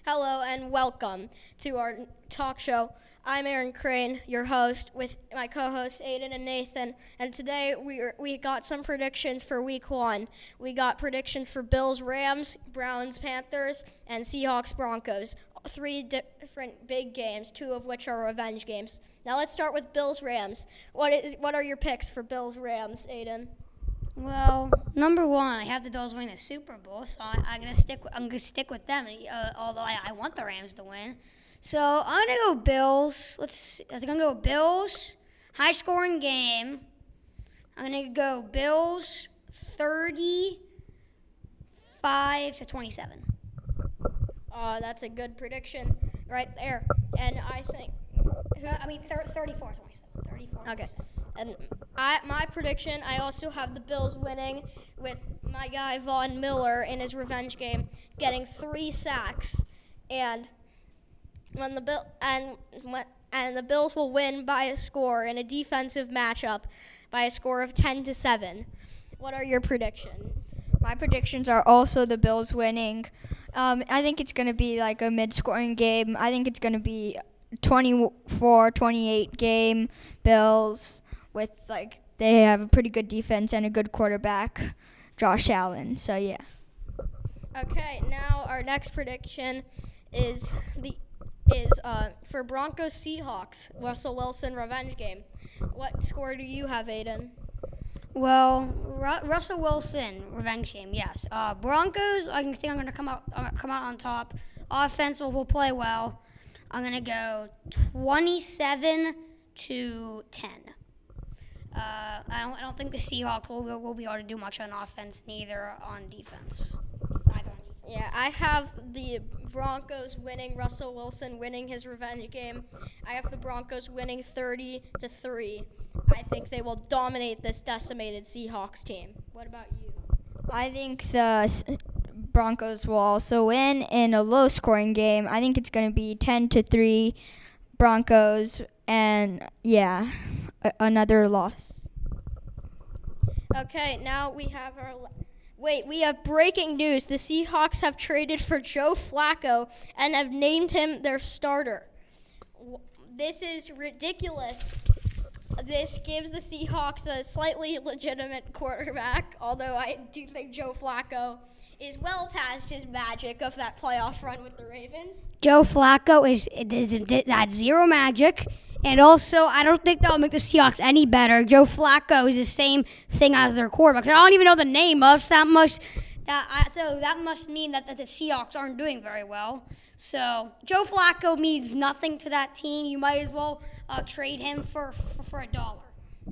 Hello and welcome to our talk show. I'm Aaron Crane, your host, with my co-hosts Aiden and Nathan. And today we got some predictions for Week 1. We got predictions for Bills, Rams, Browns, Panthers, and Seahawks, Broncos. 3 different big games, 2 of which are revenge games. Now let's start with Bills, Rams. What are your picks for Bills, Rams, Aiden? Well, number one, I have the Bills winning the Super Bowl, so I'm gonna stick with them. Although I want the Rams to win, so I'm gonna go Bills. I'm gonna go Bills. High scoring game. I'm gonna go Bills 35-27. That's a good prediction right there. And I think 34-27. Okay. And my prediction, I also have the Bills winning with my guy Von Miller in his revenge game getting 3 sacks, and the Bills will win by a score in a defensive matchup by a score of 10-7. What are your predictions? My predictions are also the Bills winning. I think it's going to be like a mid-scoring game. I think it's going to be 24-28 game. Bills with they have a pretty good defense and a good quarterback, Josh Allen. So yeah. Okay, now our next prediction is for Broncos Seahawks, Russell Wilson revenge game. What score do you have, Aiden? Well, Russell Wilson revenge game, yes. Broncos, I think I'm gonna come out on top. Offense will play well. I'm gonna go 27-10. I don't think the Seahawks will be able to do much on offense, neither on defense. Yeah, I have the Broncos winning, Russell Wilson winning his revenge game. I have the Broncos winning 30-3. I think they will dominate this decimated Seahawks team. What about you? I think the Broncos will also win in a low-scoring game. I think it's going to be 10-3 Broncos, and yeah, another loss. Okay, now we have we have breaking news. The Seahawks have traded for Joe Flacco and have named him their starter. This is ridiculous. This gives the Seahawks a slightly legitimate quarterback, although I do think Joe Flacco is well past his magic of that playoff run with the Ravens. Joe Flacco is at zero magic, and also I don't think that'll make the Seahawks any better. Joe Flacco is the same thing as their quarterback. I don't even know the name of, so that must mean that the Seahawks aren't doing very well. So Joe Flacco means nothing to that team. You might as well trade him for $1.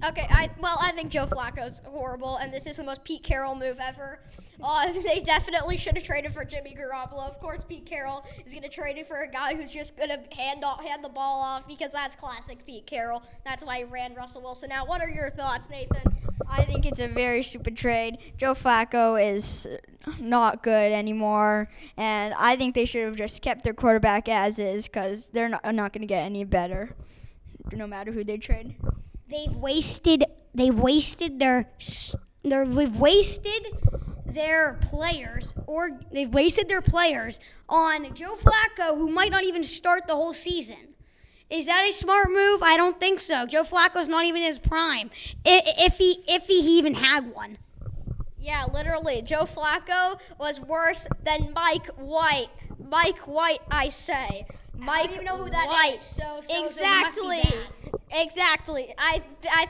Okay, I think Joe Flacco's horrible, and this is the most Pete Carroll move ever. They definitely should have traded for Jimmy Garoppolo. Of course, Pete Carroll is going to trade it for a guy who's just going to hand the ball off because that's classic Pete Carroll. That's why he ran Russell Wilson out. What are your thoughts, Nathan? I think it's a very stupid trade. Joe Flacco is not good anymore, and I think they should have just kept their quarterback as is because they're not going to get any better no matter who they trade. They've wasted their players on Joe Flacco, who might not even start the whole season. Is that a smart move? I don't think so. Joe Flacco's not even in his prime, if he even had one. Yeah, literally, Joe Flacco was worse than Mike White. Mike White, I say. I don't even know who that White. is. So Exactly. It must be bad. Exactly. I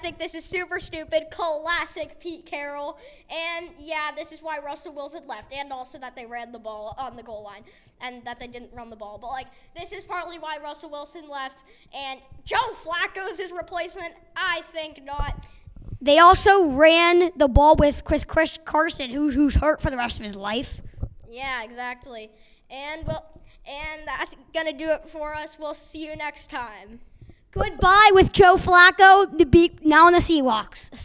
think this is super stupid, classic Pete Carroll. And yeah, this is why Russell Wilson left, and also that they ran the ball on the goal line and that they didn't run the ball. But this is partly why Russell Wilson left, and Joe Flacco's his replacement. I think not. They also ran the ball with Chris Carson, who's hurt for the rest of his life. Yeah, exactly. And that's gonna do it for us. We'll see you next time. Goodbye with Joe Flacco, now on the Seahawks.